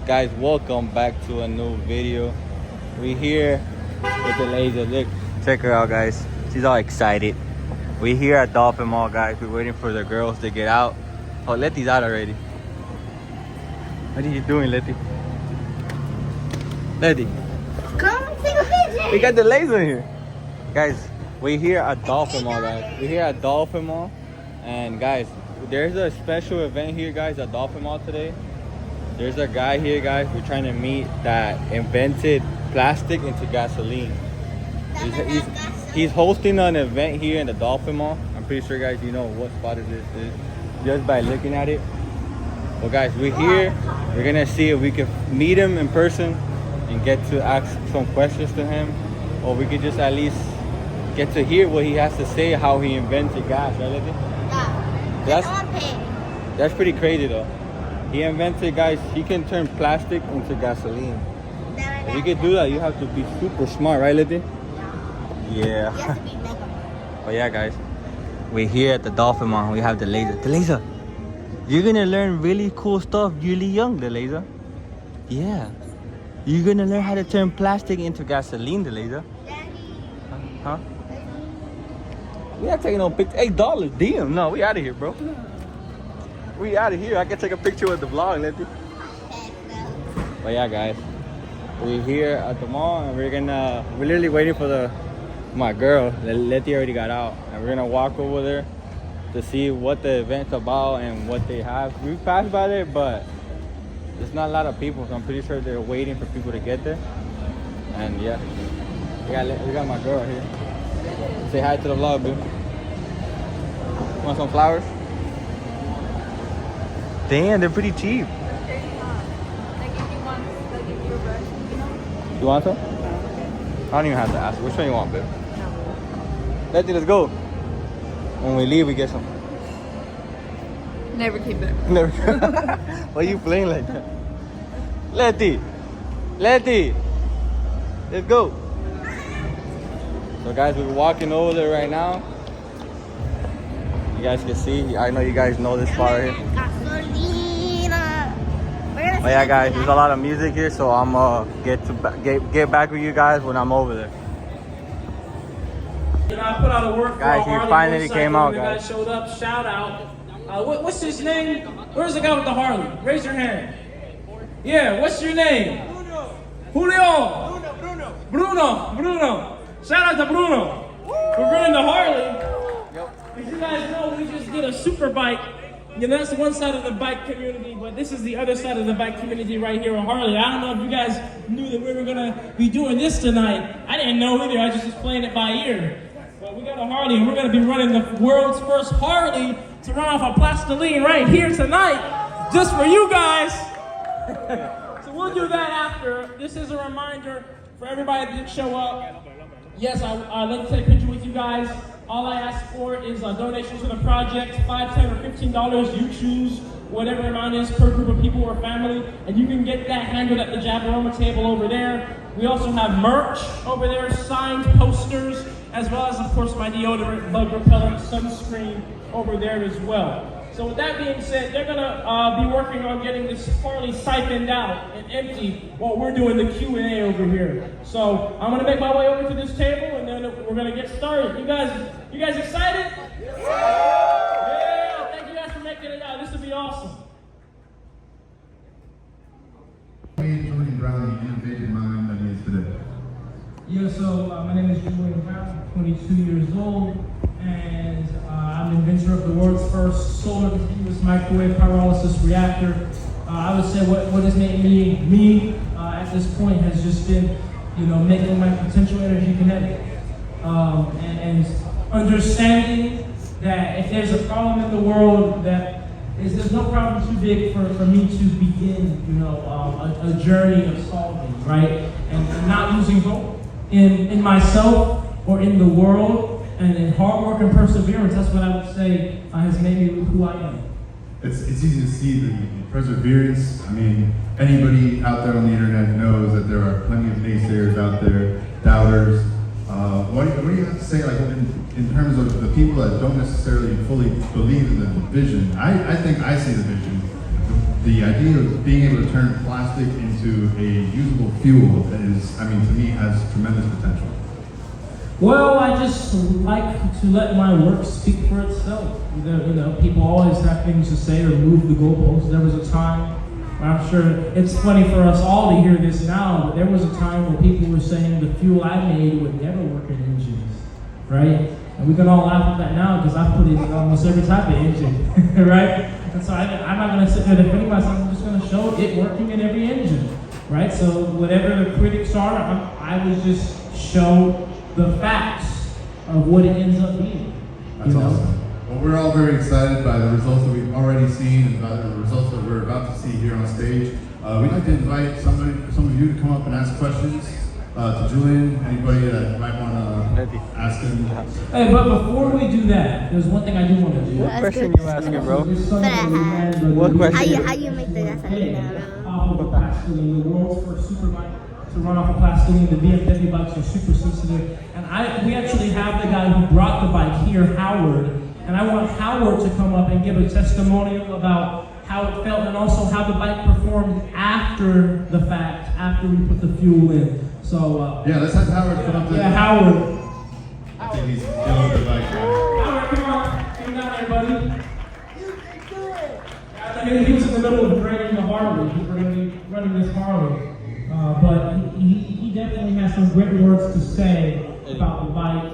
guys, welcome back to a new video. We here with the laser. Look, check her out, guys. She's all excited. We here at Dolphin Mall, guys. We're waiting for the girls to get out. Oh, Letty's out already. What are you doing, Letty? Letty, Come take a picture. we got the laser here. Guys, we here at Dolphin Mall, guys. We're here at Dolphin Mall. And guys, there's a special event here, guys, at Dolphin Mall today. There's a guy here, guys, we're trying to meet that invented plastic into gasoline. He's hosting an event here in the Dolphin Mall. I'm pretty sure, guys, you know what spot this is just by looking at it. Well, guys, we're here. We're gonna see if we can meet him in person and get to ask some questions to him, or we could just at least get to hear what he has to say, how he invented gas, right, Letty? Yeah. That's pretty crazy, though. He invented, guys, he can turn plastic into gasoline. If you could do that, you have to be super smart, right, Letty? Yeah. You have to be mega. But yeah, guys, we're here at the Dolphin Mall. We have the laser. The laser. You're gonna learn really cool stuff really young, the laser. Yeah. You're gonna learn how to turn plastic into gasoline, the laser. Daddy. Huh? We not taking no pictures. $8. Damn, no, we out of here, bro. We out of here. I can take a picture with the vlog, Letty. But yeah, guys, we're here at the mall and we're literally waiting for my girl. Letty already got out, and we're gonna walk over there to see what the event's about and what they have. We passed by there, but there's not a lot of people, so I'm pretty sure they're waiting for people to get there. And yeah, we got my girl here. Say hi to the vlog, dude. Want some flowers? Damn, they're pretty cheap. You want some? I don't even have to ask. Which one you want, babe? Letty, let's go. When we leave, we get some. Never came back. Never. Why are you playing like that? Letty! Letty! Let's go. So guys, we're walking over there right now. You guys can see. I know you guys know this spot right here. Oh yeah, guys, there's a lot of music here, so I'm get back with you guys when I'm over there. I put out a work for Guys, he Harley finally motorcycle. came out, The guy guys. showed up. Shout out. What's his name? Where's the guy with the Harley? Raise your hand. Yeah, what's your name? Bruno. Julio. Bruno. Shout out to Bruno. We're running the Harley. As you guys know, we just did a super bike. You know, that's one side of the bike community, but this is the other side of the bike community right here on Harley. I don't know if you guys knew that we were gonna be doing this tonight. I didn't know either. I just was playing it by ear. But we got a Harley, and we're gonna be running the world's first Harley to run off a plastiline right here tonight, just for you guys. So we'll do that after. This is a reminder for everybody that didn't show up. Yes, I'd love to take a picture with you guys. All I ask for is a donation to the project, $5, $10, or $15. You choose whatever amount is per group of people or family, and you can get that handled at the Jabaroma table over there. We also have merch over there, signed posters, as well as, of course, my deodorant, bug repellent, sunscreen over there as well. So with that being said, they're gonna be working on getting this Harley siphoned out and empty while we're doing the Q&A over here. So I'm gonna make my way over to this table, and then we're gonna get started. You guys excited? Yeah! Thank you guys for making it out. This will be awesome. Julian Brown, the innovative mind that he is today. Yeah, so my name is Julian Brown, I'm 22 years old, and I'm the inventor of the world's first solar continuous microwave pyrolysis reactor. I would say what has made me at this point has just been, making my potential energy kinetic, and understanding that if there's a problem in the world there's no problem too big for me to begin, a journey of solving, right? And not losing hope in myself or in the world, and in hard work and perseverance. That's what I would say has made me who I am. It's easy to see the perseverance. I mean, anybody out there on the internet knows that there are plenty of naysayers out there, doubters. What do you have to say, like, in terms of the people that don't necessarily fully believe in the vision? I think I see the vision. the idea of being able to turn plastic into a usable fuel is, I mean, to me, has tremendous potential. Well, I just like to let my work speak for itself. You know, people always have things to say or move the goalposts. There was a time, I'm sure it's funny for us all to hear this now, but there was a time when people were saying the fuel I made would never work in engines, right? And we can all laugh at that now because I've put it in almost every type of engine, right? And so I'm not going to sit there defending myself. I'm just going to show it working in every engine, right? So whatever the critics are, I would just show the facts of what it ends up being. That's awesome. Well, we're all very excited by the results that we've already seen and by the results that we're about to see here on stage. We'd like to invite some of you to come up and ask questions to Julian. Anybody that might want to ask him. Hey, but before we do that, there's one thing I do want to do. What question you asking, bro? What question? How you make the gasoline? Off of a Pastic, the world's first super bike to run off a Pastic. The BMW bikes are super sensitive, and we actually have the guy who brought the bike here, Howard, and I want Howard to come up and give a testimonial about how it felt and also how the bike performed after the fact, after we put the fuel in. So yeah, let's have Howard come up there. Yeah, Howard. I think he's dealing with the bike. Howard, come on, come down here, buddy. I mean, he was in the middle of draining the Harley. He's running this Harley. But he definitely has some great words to say about the bike.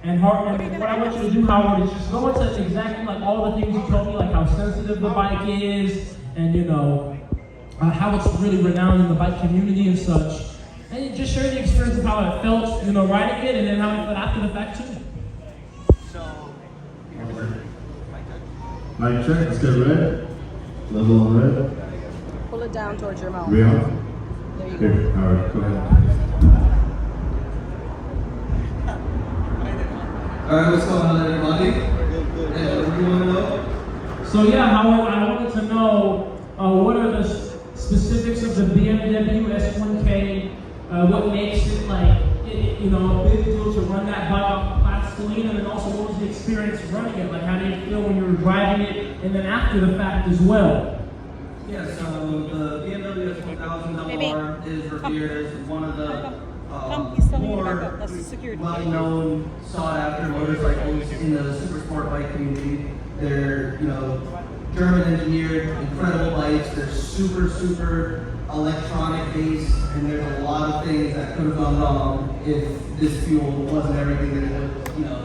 And what I want you to do, Howard, is just go into exactly like all the things you told me, like how sensitive the bike is, and you know, how it's really renowned in the bike community and such. And just share the experience of how it felt, you know, riding it, and then how it felt after the fact too. Mic check, let's get red. Level on red. Pull it down towards your mouth. Real. There you Here, go. Howard, go ahead. Alright, what's going on, everybody? Hey, what do you want to know? So yeah, Howard, I wanted to know what are the specifics of the BMW S1K, what makes it like, you know, a big deal to run that bike off Pastic, and then also what was the experience running it? Like how did you feel when you were driving it, and then after the fact as well? Yeah, so the BMW S1000RR is revered as one of the more well-known, sought-after motorcycles in the super sport bike community. They're, you know, German-engineered, incredible bikes. They're super, super electronic-based, and there's a lot of things that could have gone wrong if this fuel wasn't everything that it was, you know,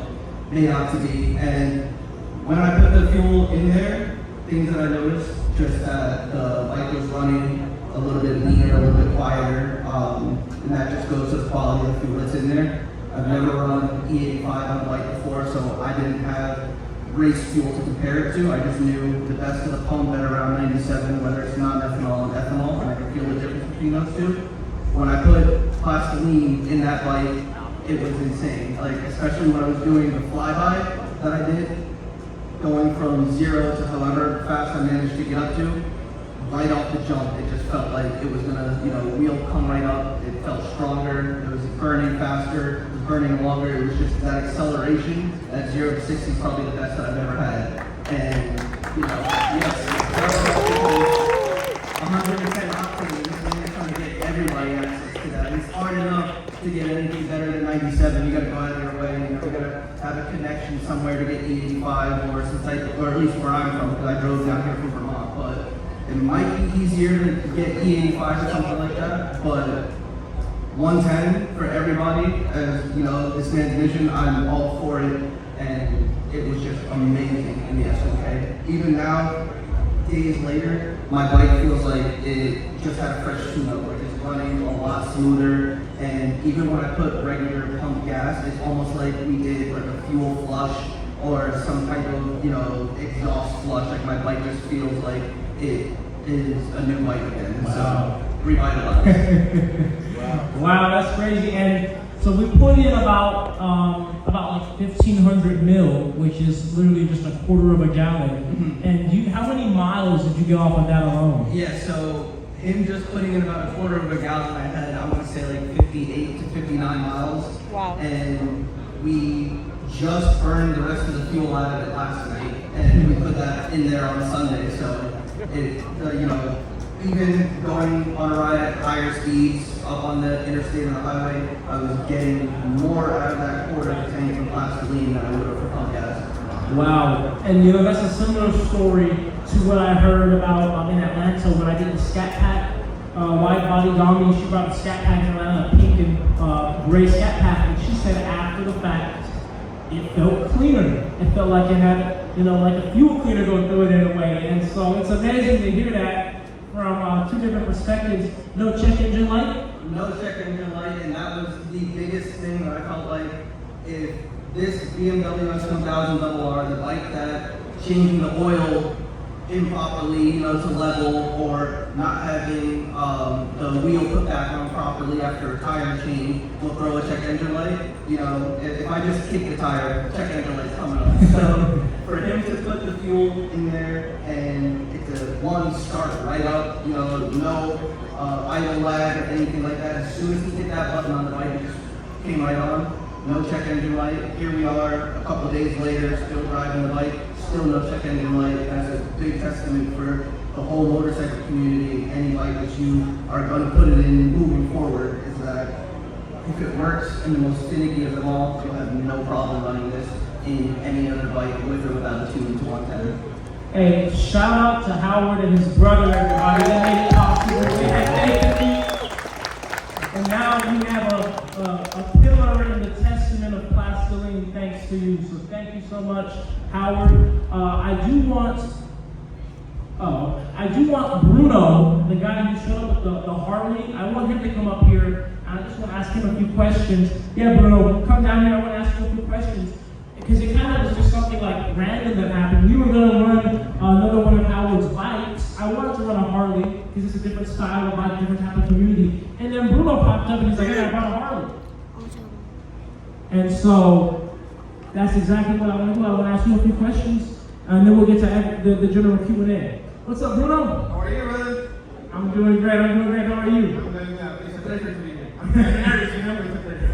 made out to be. And when I put the fuel in there, things that I noticed, just that the bike was running a little bit leaner, a little bit quieter, and that just goes to the quality of the fuel that's in there. I've never run E85 on a bike before, so I didn't have race fuel to compare it to. I just knew the best of the pump at around 97, whether it's non-ethanol and ethanol, and I could feel the difference between those two. When I put Plastiline in that bike, it was insane. Like, especially when I was doing the flyby that I did, going from 0 to however fast I managed to get up to, right off the jump, it just felt like it was gonna, you know, wheel come right up. It felt stronger. It was burning faster. It was burning longer. It was just that acceleration at 0 to 60 is probably the best that I've ever had. And you know, yes, 110 octane. This is trying to get everybody access to that. It's hard enough to get anything better than 97. You got to go out of your way. You know, you got to have a connection somewhere to get E85 or some type, or at least where I'm from, because I drove down here from Vermont, but. It might be easier to get E85 or something like that, but 110 for everybody, as you know, this man's mission, I'm all for it, and it was just amazing in the S1K. Even now, days later, my bike feels like it just had a fresh tune-up, like it's running a lot smoother, and even when I put regular pump gas, it's almost like we did like a fuel flush or some type of, you know, exhaust flush, like my bike just feels like it is a new bike again. Wow. So, revitalized. Wow, that's crazy. And so we put in about like 1,500 mil, which is literally just a quarter of a gallon. Mm-hmm. And how many miles did you get off of that alone? Yeah, so him just putting in about a quarter of a gallon, I had, I want to say like 58 to 59 miles. Wow. And we just burned the rest of the fuel out of it last night, and we put that in there on Sunday. So You know, even going on a ride at higher speeds up on the interstate and the highway, I was getting more out of that quarter tank from plastiline than I would have for pump gas. Wow. And you know, that's a similar story to what I heard about in Atlanta when I did the Scat Pack. Wide body Dami, she brought a Scat Pack in Atlanta, a pink and gray Scat Pack, and she said after the fact, it felt cleaner. It felt like it had, you know, like a fuel cleaner going through it in a way. And so it's amazing to hear that from two different perspectives. No check engine light? No check engine light, and that was the biggest thing that I felt like if this BMW S1000RR, the bike that changing the oil improperly, you know, to level, or not having the wheel put back on properly after a tire change will throw a check engine light. You know, if I just kick the tire, check engine light's coming up. So for him to put the fuel in there and it's a one start right up, you know, no idle lag or anything like that. As soon as he hit that button on the bike, it just came right on. No check engine light. Here we are a couple of days later, still driving the bike, still no check engine light. That's a big testament for the whole motorcycle community. Any bike that you are going to put it in moving forward is that if it works and the most finicky of them all, you'll have no problem running this in any other bike with or without a 2-to-110. Hey, shout out to Howard and his brother, everybody. That made it possible. We had faith in me. And now we have a pillar in the testament of plastiline thanks to you. So thank you so much, Howard. I do want Bruno, the guy who showed up with the Harley, I want him to come up here. I just want to ask him a few questions. Yeah, Bruno, come down here. I want to ask you a few questions. Because it kind of was just something like random that happened. We were going to run another one of Howard's bikes. I wanted to run a Harley because it's a different style of bike, different type of community. And then Bruno popped up and he's like, hey, I brought a Harley. And so that's exactly what I want to do. I want to ask you a few questions, and then we'll get to the general Q&A. What's up, Bruno? How are you, brother? I'm doing great. How are you? I'm doing, it's a pleasure to be here. I'm nervous, you know, but it's a pleasure.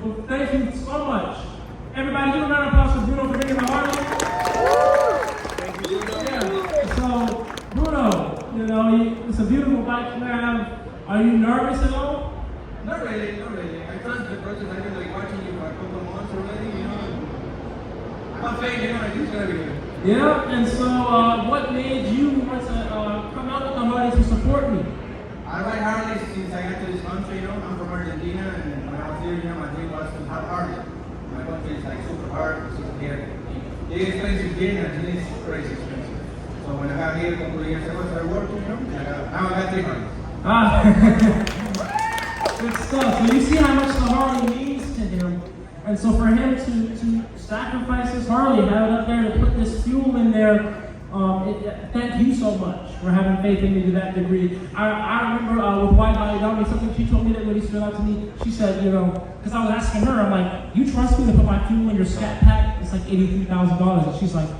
Well, thank you so much. Everybody, give a round of applause for Bruno for bringing the Harley. Thank you, Bruno. Yeah. So, Bruno, you know, it's a beautiful bike you have. Are you nervous at all? Not really, not really. I trust the process. I've been like watching you for a couple of months already, you know. I'm saying, you know, I think it's gonna be good. Yeah, and so what made you want to come out with the Harley to support me? I ride Harley since I got to this country, you know. I'm from Argentina, and when I was here, you know, my dream was to have Harley. My country is like super hard, super here. It's expensive here, and Argentina is crazy expensive. So when I got here a couple of years ago, I started working, you know, now I got 3 Harleys. Good stuff. So you see how much the Harley means to him. And so for him to sacrifice his Harley, have it up there to put this fuel in there, thank you so much for having faith in me to that degree. I remember with Wide Body Dami, something she told me that really stood out to me. She said, you know, because I was asking her, I'm like, you trust me to put my fuel in your Scat Pack? It's like $83,000. And she's like,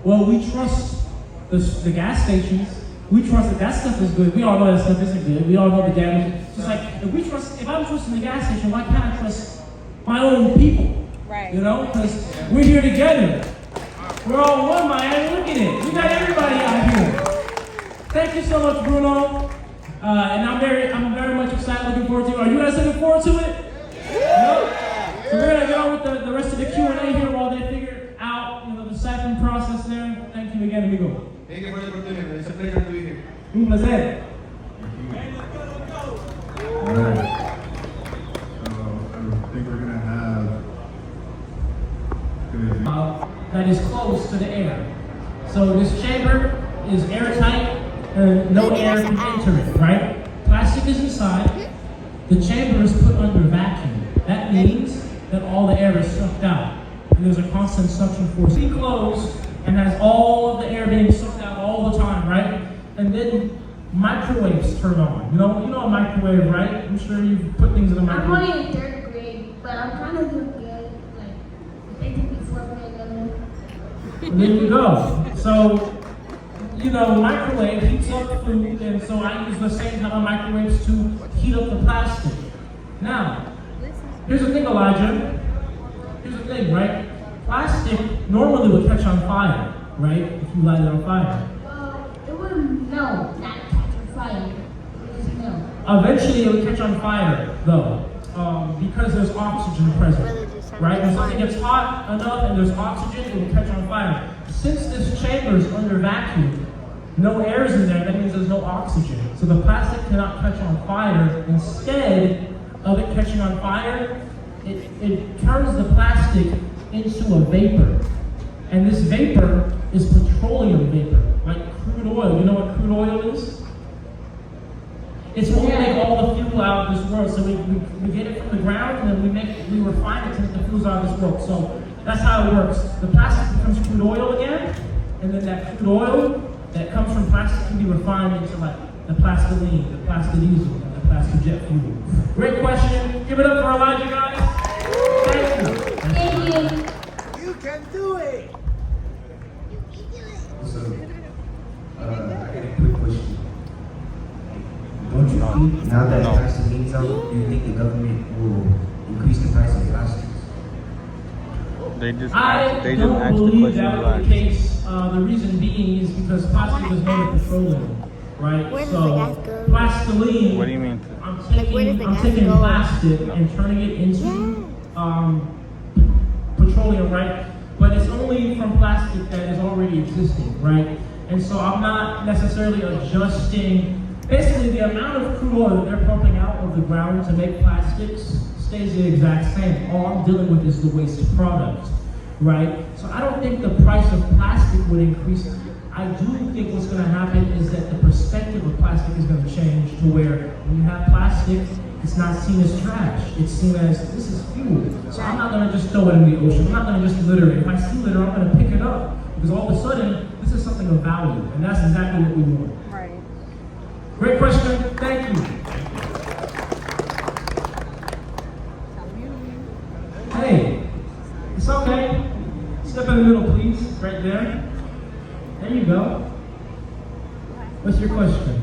well, we trust the gas stations. We trust that stuff is good. We all know that stuff isn't good. We all know the damage. It's like, if I'm trusting the gas station, why can't I trust my own people? Right. You know, because we're here together. We're all one, man. Look at it. We got everybody out here. Thank you so much, Bruno. And I'm very much excited, looking forward to it. Are you guys looking forward to it? Yeah. So we're gonna go with the rest of the Q&A here while they figure out, you know, the second process there. Thank you again, amigo. Thank you for the opportunity. It's a pleasure to be here. Un placer. Alright. I think we're gonna have. That is close to the air. So this chamber is airtight and no air can enter it, right? Plastic is inside. The chamber is put under vacuum. That means that all the air is sucked out. And there's a constant suction force. It's closed and has all of the air being sucked out all the time, right? And then microwaves turn on. You know a microwave, right? I'm sure you've put things in the I'm microwave. only in 3rd grade, but I'm trying to do good. Like, they took me 4th grade. There you go. So, you know, microwave heats up food, and so I use the same type of microwaves to heat up the plastic. Now, here's the thing, Elijah. Here's the thing, right? Plastic normally would catch on fire, right? If you light it on fire. Well, it wouldn't No, not catch on fire. No. Eventually it would catch on fire, though, because there's oxygen present, right? When something gets hot enough and there's oxygen, it will catch on fire. Since this chamber is under vacuum, no air is in there, that means there's no oxygen. So the plastic cannot catch on fire. Instead of it catching on fire, it turns the plastic into a vapor. And this vapor is petroleum vapor, like crude oil. You know what crude oil is? It's what we make all the fuel out of this world. So we get it from the ground and then we refine it to make the fuels out of this world. So that's how it works. The plastic becomes crude oil again, and then that crude oil that comes from plastic can be refined into like the plastiline, the plastidiezel, and the plastojet fuel. Great question. Give it up for Elijah, guys. Thank you. Thank you. You can do it! So, I got a quick question. Don't you think now that plasticine's out, do you think the government will increase the price of plastics? They just I asked the don't believe question that was the case. The reason being is because plastic is made of petroleum, right? Where does So the gas go? plastiline. What do you mean? I'm where does the gas taking go? plastic and turning it into petroleum, right? But it's only from plastic that is already existing, right? And so I'm not necessarily adjusting. Basically, the amount of crude oil that they're pumping out of the ground to make plastics stays the exact same. All I'm dealing with is the waste product, right? So I don't think the price of plastic would increase. I do think what's going to happen is that the perspective of plastic is going to change to where when you have plastic, it's not seen as trash. It's seen as, this is fuel. So I'm not going to just throw it in the ocean. I'm not going to just litter it. If I see litter, I'm going to pick it up. Because all of a sudden, this is something of value. And that's exactly what we want. Right. Great question. Thank you. Hey, it's okay. Step in the middle, please. Right there. There you go. What's your question?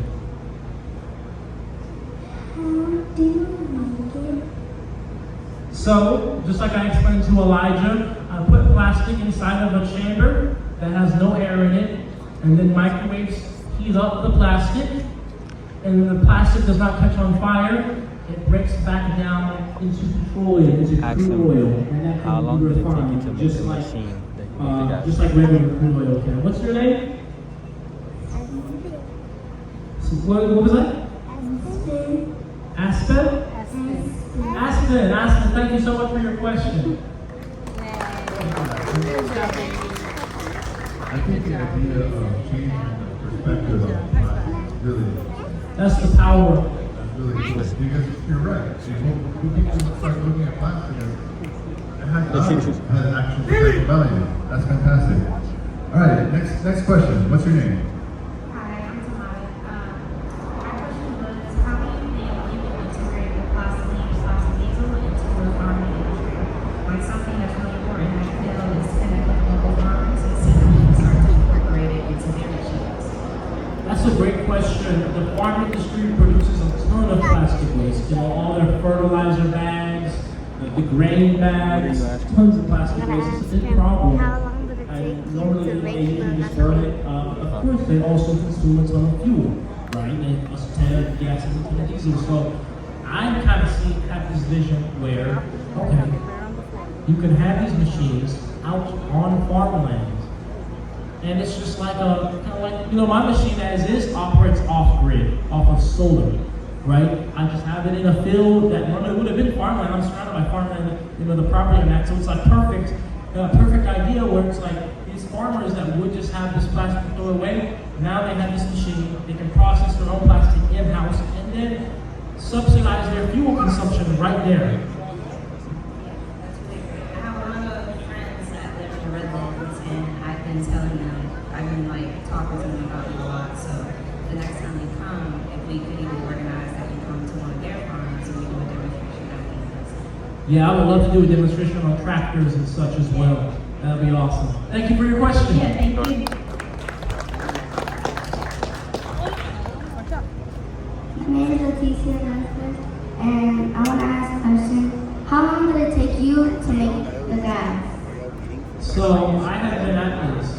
So, just like I explained to Elijah, I put plastic inside of a chamber that has no air in it, and then microwaves heat up the plastic, and then the plastic does not catch on fire. It breaks back down into petroleum, into Ask crude him, oil, and that how can long be did it take you refined, to make just the like machine that you make the gas? just like regular crude oil can. What's your name? So what was that? Aspen? Aspen, thank you so much for your question. I think the idea of changing the perspective of plastic really, That's the power. that's really cool. Because you're right. When people start looking at plastic as it has value, it has an actual type of value. That's fantastic. All right, next question. What's your name? Hi, I'm Tamara. My question was, how do you think you will integrate the plastidiezel into the farming industry? Like something that's really important, I feel, is connect with local farmers and see how we can start to incorporate it into their machines. That's a great question. The farm industry produces a ton of plastic waste. You know, all their fertilizer bags, the grain bags, tons of plastic waste. It's a big problem. How long would it take And you normally to they make usually the burn it. Of course, they also consume a ton of fuel, right? And a ton of gas and a ton of diesel. So I kind of have this vision where, okay, you can have these machines out on farmland. And it's just like kind of like, you know, my machine as is operates off grid, off of solar, right? I just have it in a field that normally would have been farmland. I'm surrounded by farmland, you know, the property I'm at. So it's like perfect idea where it's like these farmers that would just have this plastic throw away, now they have this machine, they can process their own plastic in-house and then subsidize their fuel consumption right there. I have a lot of friends that live in the Redlands, and I've been telling them, I've been like talking to them about it a lot. So the next time they come, if we could even organize that we come to one of their farms and we do a demonstration of these. Yeah, I would love to do a demonstration on tractors and such as well. That'd be awesome. Thank you for your question. Yeah, thank you. My name is Leticia Nelson, and I want to ask a question. How long did it take you to make the gas? So I have been at this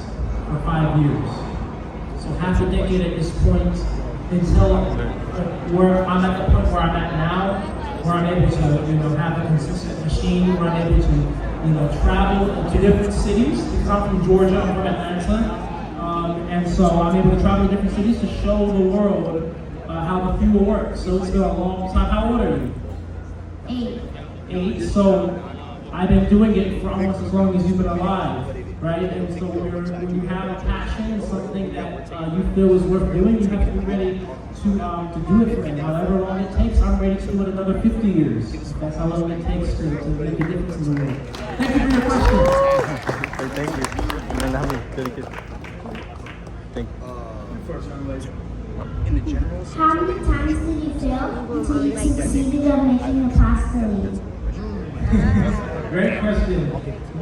for 5 years. So so half a decade at this point, until where I'm at the point where I'm at now, where I'm able to, have a consistent machine, where I'm able to, travel to different cities. Because I'm from Georgia, I'm from Atlanta, and so I'm able to travel to different cities to show the world how the fuel works. So it's been a long time. How old are you? 8. 8. So I've been doing it for almost as long as you've been alive, right? And so when you have a passion and something that you feel is worth doing, you have to be ready to do it for it. However long it takes, I'm ready to do it another 50 years. That's how long it takes to make a difference in the world. Thank you for your question. Hey, thank you. And then how many kids? Thank you. How many times did you fail until you succeeded at making the pasta leaf? Great question.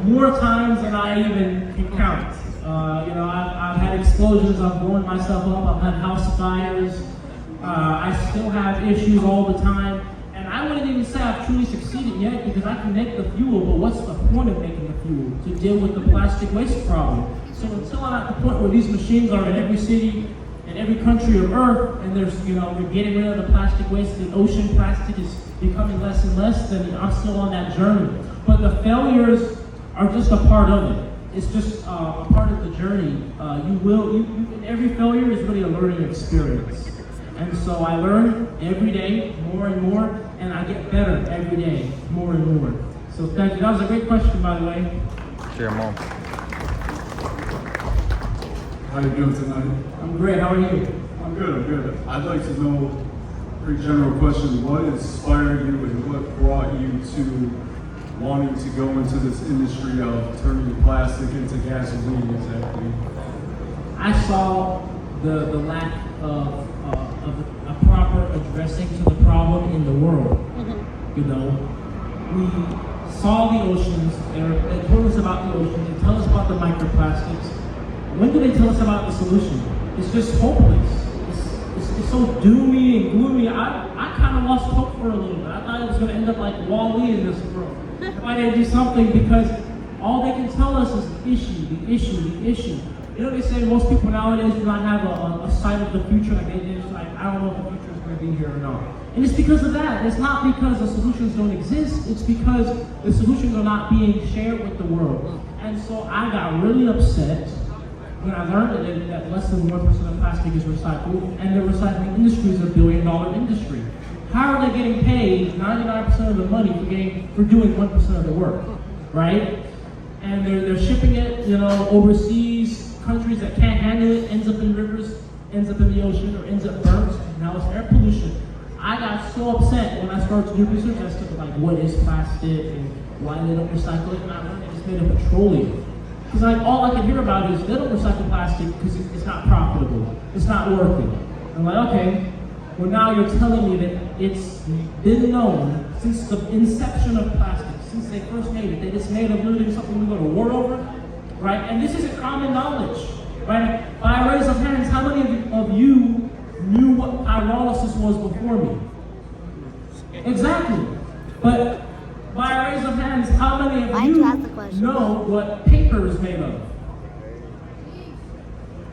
More times than I even can count. I've had explosions, I've blown myself up, I've had house fires. I still have issues all the time. And I wouldn't even say I've truly succeeded yet because I can make the fuel, but what's the point of making the fuel? To deal with the plastic waste problem. So until I'm at the point where these machines are in every city, in every country of Earth, and there's, we're getting rid of the plastic waste, the ocean plastic is becoming less and less, then I'm still on that journey. But the failures are just a part of it. It's just a part of the journey. Every failure is really a learning experience. And so I learn every day more and more, and I get better every day more and more. So thank you. That was a great question, by the way. Sure, Mom. How you doing tonight? I'm great. How are you? I'm good. I'd like to know, pretty general question, what inspired you and what brought you to wanting to go into this industry of turning plastic into gasoline exactly? I saw the lack of a proper addressing to the problem in the world. We saw the oceans, they told us about the oceans, they tell us about the microplastics. When do they tell us about the solution? It's just hopeless. It's so doomy and gloomy. I kind of lost hope for a little bit. I thought it was going to end up like Wall-E in this world. Why didn't they do something? Because all they can tell us is the issue. They say most people nowadays do not have a sight of the future. Like they just like, I don't know if the future is going to be here or not. And it's because of that. It's not because the solutions don't exist. It's because the solutions are not being shared with the world. And so I got really upset when I learned that less than 1% of plastic is recycled, and the recycling industry is $1 billion industry. How are they getting paid 99% of the money for doing 1% of the work, right? And they're shipping it, overseas, countries that can't handle it, ends up in rivers, ends up in the ocean, or ends up burnt. Now it's air pollution. I got so upset when I started to do research as to like what is plastic and why they don't recycle it, and I learned it's made of petroleum. Because all I can hear about is they don't recycle plastic because it's not profitable. It's not working. I'm like, okay, well now you're telling me that it's been known since the inception of plastic, since they first made it, that it's made of literally something we go to war over, right? And this isn't common knowledge, right? By a raise of hands, how many of you knew what pyrolysis was before me? Exactly. But by a raise of hands, how many of you know what paper is made of?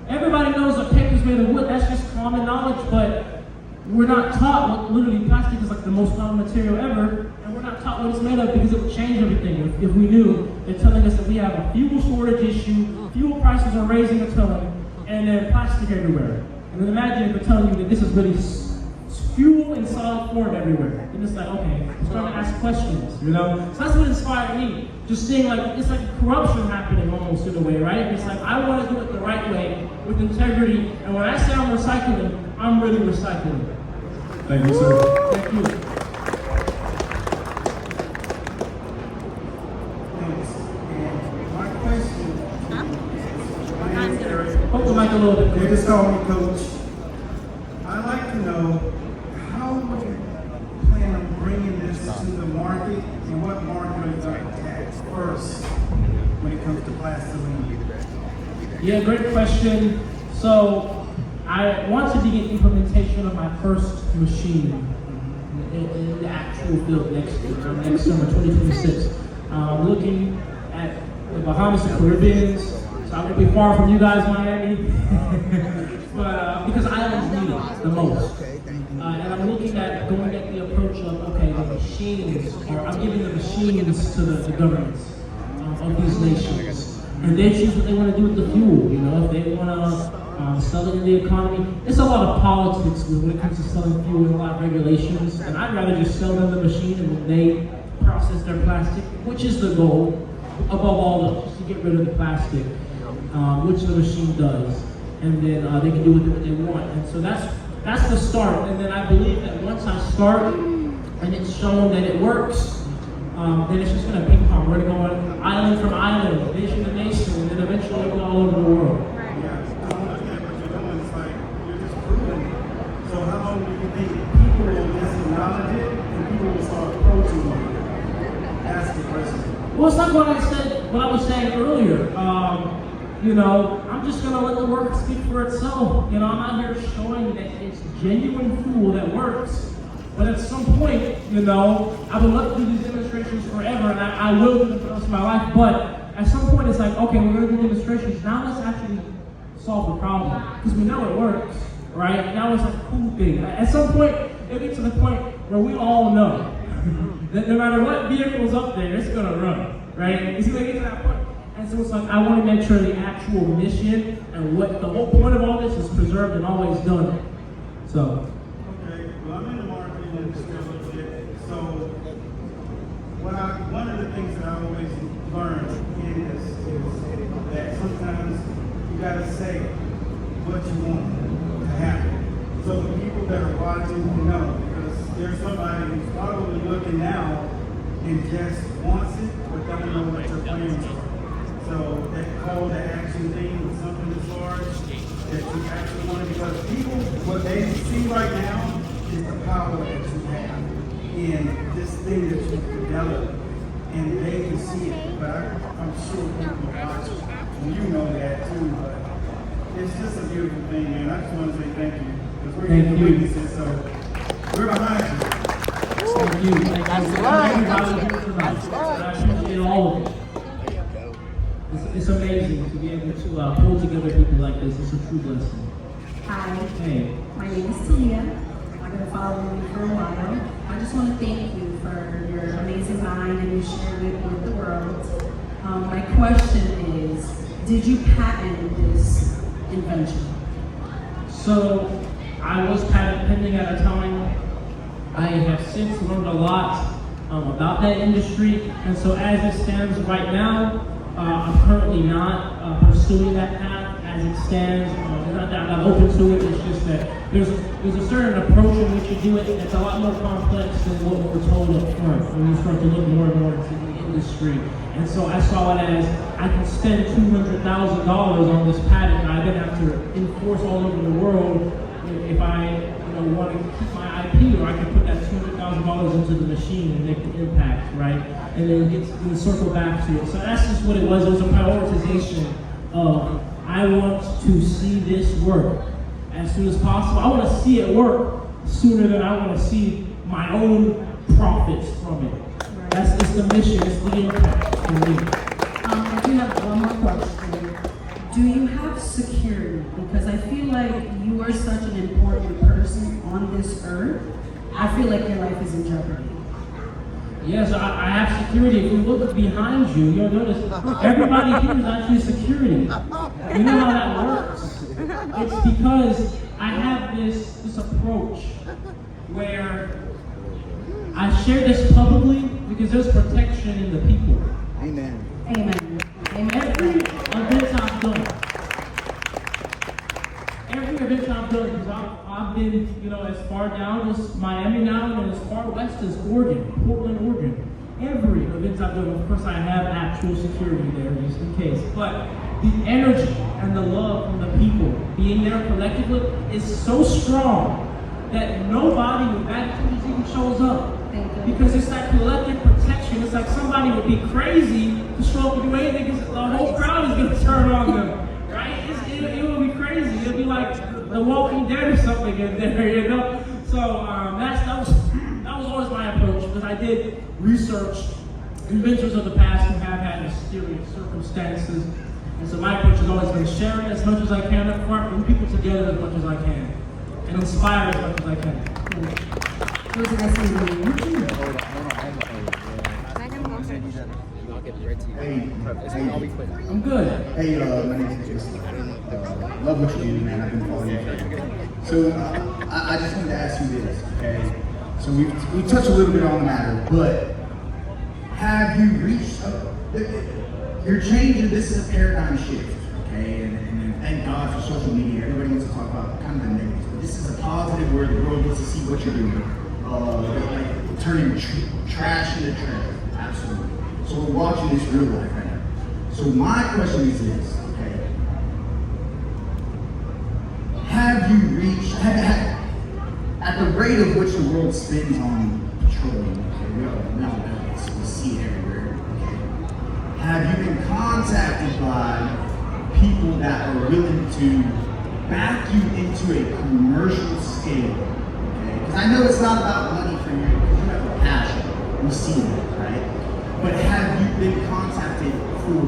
Everybody knows that paper is made of wood. That's just common knowledge, but we're not taught what literally plastic is like the most common material ever, and we're not taught what it's made of because it would change everything if we knew. They're telling us that we have a fuel shortage issue, fuel prices are raising a ton, and then plastic everywhere. And then imagine if they're telling you that this is really fuel in solid form everywhere. And it's like, okay, I'm starting to ask questions, So that's what inspired me. Just seeing it's like corruption happening almost in a way, right? It's like, I want to do it the right way, with integrity, and when I say I'm recycling, I'm really recycling. Thank you, sir. Thank you. My question. Hold the mic a little bit. They just call me Coach. I'd like to know how you plan on bringing this to the market and what market are you going to attack first when it comes to plastiline? Yeah, great question. So I want to begin implementation of my first machine in the actual field next summer, 2026. I'm looking at the Bahamas and Caribbean, so I won't be far from you guys, Miami. because islands need it the most. And I'm looking at going at the approach of, okay, the machines, or I'm giving the machines to the governments of these nations. And they choose what they want to do with the fuel, you know, if they want to sell it in the economy. It's a lot of politics when it comes to selling fuel and a lot of regulations. And I'd rather just sell them the machine and then they process their plastic, which is the goal, above all, just to get rid of the plastic, which the machine does. And then they can do with it what they want. And so that's the start. And then I believe that once I start and it's shown that it works, then it's just going to ping pong. We're going to go island from island, nation to nation, and then eventually it'll go all over the world. So how long do you think people will just acknowledge it and people will start approaching you? Ask the question. Well, it's like what I was saying earlier. You know, I'm just going to let the work speak for itself. You know, I'm out here showing that it's genuine fuel that works. But at some point, you know, I would love to do these demonstrations forever, and I will do them for the rest of my life. But at some point, it's like, okay, we're going to do demonstrations. Now let's actually solve the problem, because we know it works, right? Now it's like a cool thing. At some point, it'll get to the point where we all know that no matter what vehicle's up there, it's going to run, right? It's going to get to that point. And so it's like, I want to make sure the actual mission and what the whole point of all this is preserved and always done. So. Okay, well, I'm in the marketing industry a little bit. So, one of the things that I always learn is that sometimes you got to say what you want to happen. So the people that are watching know, because there's somebody who's probably looking now and just wants it, but don't know what your plans are. So that call to action thing is something as large that you actually want to, because people, what they see right now is the power that you have in this thing that you've developed, and they can see it. But I'm sure people are watching, and you know that too. But it's just a beautiful thing, man. I just want to say thank you, because we're getting the witnesses, so we're behind you. Thank you. That's right. I appreciate all of it. It's amazing to be able to pull together people like this. It's a true blessing. Hi. Hey. My name is Talia. I've been following you for a while. I just want to thank you for your amazing mind and you sharing it with the world. My question is, did you patent this invention? So, I was patent pending at a time. I have since learned a lot about that industry, and so as it stands right now, I'm currently not pursuing that path as it stands. It's not that I'm not open to it, it's just that there's a certain approach in which you do it that's a lot more complex than what we're told up front when you start to look more and more into the industry. And so I saw it as, I can spend $200,000 on this patent and I then have to enforce all over the world if I want to keep my IP, or I can put that $200,000 into the machine and make the impact, right? And then we circle back to it. So that's just what it was. It was a prioritization of, I want to see this work as soon as possible. I want to see it work sooner than I want to see my own profits from it. Right. That's just the mission, it's the impact for me. I do have one more question. Do you have security? Because I feel like you are such an important person on this earth. I feel like your life is in jeopardy. Yes, I have security. If you look behind you, you'll notice everybody here is actually security. You know how that works? It's because I have this approach where I share this publicly because there's protection in the people. Amen. Amen. Amen. Every event I've done, because I've been, as far down as Miami now and as far west as Oregon, Portland, Oregon. Every event I've done, of course I have actual security there just in case. But the energy and the love from the people being there collectively is so strong that nobody with attitudes even shows up. Because it's that collective protection. It's like somebody would be crazy to show up and do anything because the whole crowd is going to turn on them. Right? It will be crazy. It'll be like The Walking Dead or something in there, So that was always my approach, because I did research inventors of the past who have had mysterious circumstances, And so my approach has always been sharing as much as I can up front, bring people together as much as I can, and inspire as much as I can. Who's the next one? I'm good. Hey, my name's Jason. Love what you do, man. I've been following you forever. So, I just wanted to ask you this, okay? So we touched a little bit on the matter, but have you reached you're changing, this is a paradigm shift, okay? And thank God for social media. Everybody wants to talk about kind of the negatives, but this is a positive where the world gets to see what you're doing. Like turning trash into treasure, absolutely. So we're watching this real life right now. So my question is this, okay? Have you reached, at the rate of which the world spends on petroleum, okay, we all know this, we see it everywhere, okay? Have you been contacted by people that are willing to back you into a commercial scale, okay? Because I know it's not about money for you, because you have a passion, we see that, right? But have you been contacted for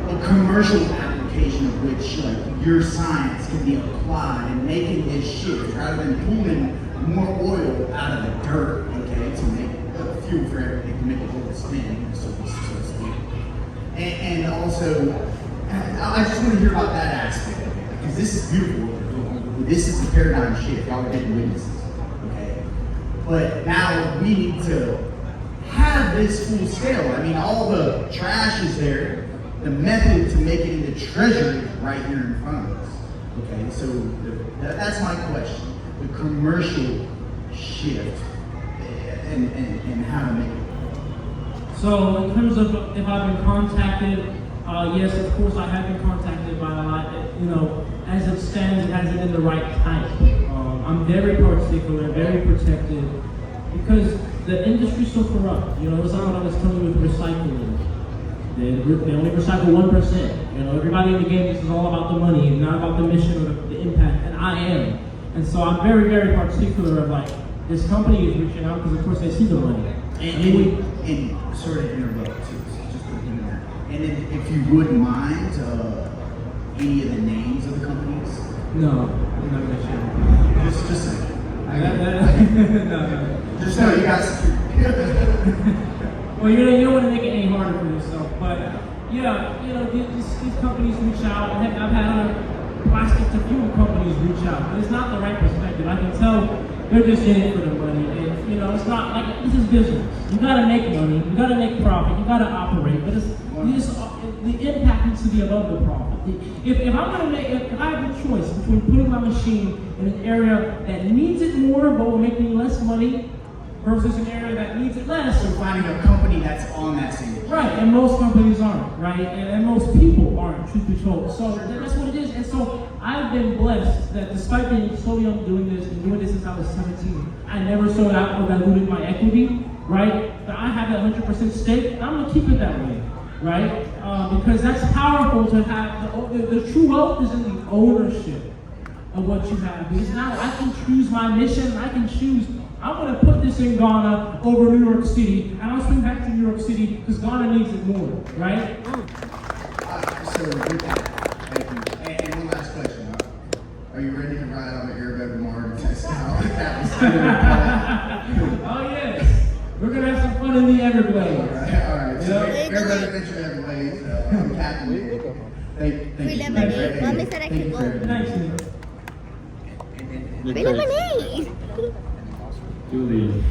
a commercial application of which like your science can be applied and making this shift rather than pulling more oil out of the dirt, okay, to make fuel for everything, to make the whole spin, so to speak. And also, I just want to hear about that aspect of it, because this is beautiful. This is the paradigm shift. Y'all are getting witnesses, okay? But now we need to have this full scale. I mean, all the trash is there. The method to make it into treasure is right here in front of us. Okay, so that's my question. The commercial shift and how to make it. So in terms of if I've been contacted, yes, of course I have been contacted by a lot. You know, as it stands, it hasn't been the right type. I'm very particular, very protected, because the industry's so corrupt. You know, it's like what I was telling you with recycling. They only recycle 1%. You know, everybody in the game, this is all about the money, and not about the mission or the impact, and I am. And so I'm very, very particular of like, this company is reaching out because of course they see the money. And sorry to interrupt, just in that. And if you wouldn't mind, any of the names of the companies? No, I'm not gonna share. Just say. No. Just know you guys. Well, you don't want to make it any harder for yourself, but yeah, you know, these companies reach out. Heck, I've had other plastic to fuel companies reach out, but it's not the right perspective. I can tell they're just in it for the money, and you know, it's not like this is business. You gotta make money, you gotta make profit, you gotta operate, but the impact needs to be above the profit. If I have a choice between putting my machine in an area that needs it more but will make me less money, versus an area that needs it less. So finding a company that's on that same. Right, and most companies aren't, right? And most people aren't, truth be told. So that's what it is. And so I've been blessed that despite being so young doing this and doing this since I was 17, I never sold out or diluted my equity, right? But I have that 100% stake, and I'm gonna keep it that way, right? Because that's powerful to have. The true wealth is in the ownership of what you have. Because now I can choose my mission, I can choose. I'm going to put this in Ghana over New York City, and I'll swing back to New York City because Ghana needs it more, right? So, good. Thank you. And one last question. Are you ready to ride on the Airbag tomorrow to test out that was Oh, yes. We're going to have some fun in the Everglades. All right. So, Airbag Adventure Everglades. I'm Captain. Thank you. Mommy said I could go. Thanks, Read lemonade. Julia,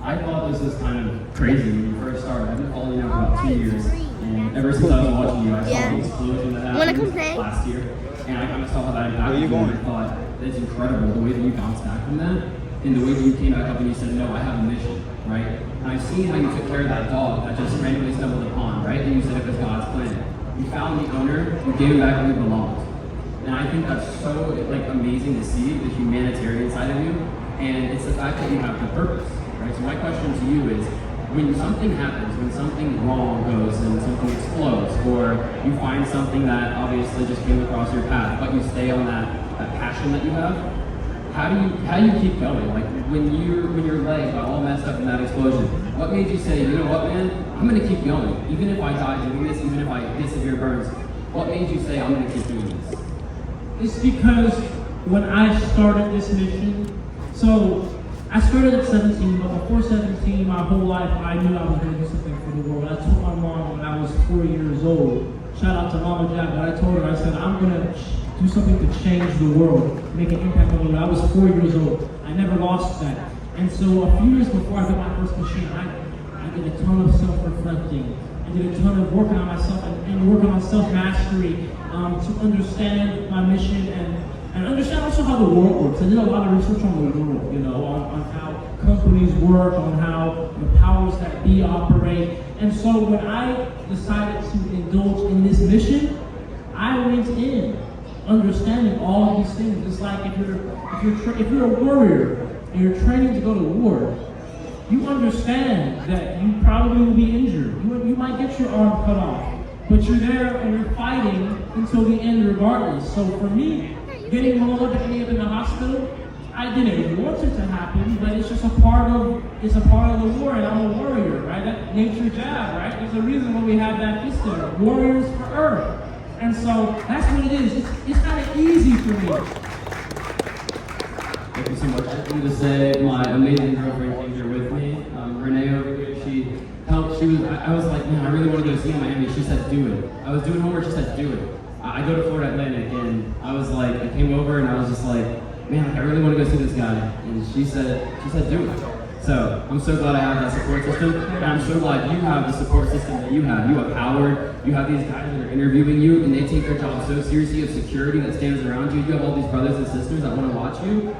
I thought this was kind of crazy when you first started. I've been following you for about 2 years, and ever since I was watching you, I saw the explosion that happened last year, and I kind of saw how that impacted you, and I thought, it's incredible the way that you bounced back from that, and the way that you came back up and you said, no, I have a mission, right? And I've seen how you took care of that dog that just randomly stumbled upon, right? And you said it was God's plan. You found the owner, you gave him back where he belonged. And I think that's so amazing to see, the humanitarian side of you. And it's the fact that you have the purpose, right? So my question to you is, when something happens, when something wrong goes and something explodes, or you find something that obviously just came across your path, but you stay on that passion that you have, how do you keep going? Like when your leg got all messed up in that explosion, what made you say, you know what, man, I'm gonna keep going, even if I die doing this, even if I get severe burns, What made you say, I'm going to keep doing this? It's because when I started this mission, so I started at 17, but before 17, my whole life, I knew I was going to do something for the world. I told my mom when I was 4 years old, shout out to Mama Jack, but I told her, I said, I'm going to do something to change the world, make an impact on the world. I was 4 years old. I never lost that. And so a few years before I got my first machine, I did a ton of self-reflecting. I did a ton of working on myself and working on self-mastery to understand my mission and understand also how the world works. I did a lot of research on the world, you know, on how companies work, on how the powers that be operate. And so when I decided to indulge in this mission, I went in understanding all these things. It's like if you're a warrior and you're training to go to war, you understand that you probably will be injured. You might get your arm cut off, but you're there and you're fighting until the end regardless. So for me, getting blown up and ending up in the hospital, I didn't want it to happen, but it's just a part of the war, and I'm a warrior, right? That nature jab, right? There's a reason why we have that fist there. Warriors for Earth. And so that's what it is. It's kind of easy for me. Thank you so much. I just wanted to say my amazing girlfriend here with me, Renee over here. She helped. I was like, man, I really want to go see Miami. She said, do it. I was doing homework. She said, do it. I go to Florida Atlantic, and I was like, I came over, and I was just like, man, I really want to go see this guy. And she said, do it. So I'm so glad I have that support system, and I'm so glad you have the support system that you have. You have Howard. You have these guys that are interviewing you, and they take their job so seriously. You have security that stands around you. You have all these brothers and sisters that want to watch you.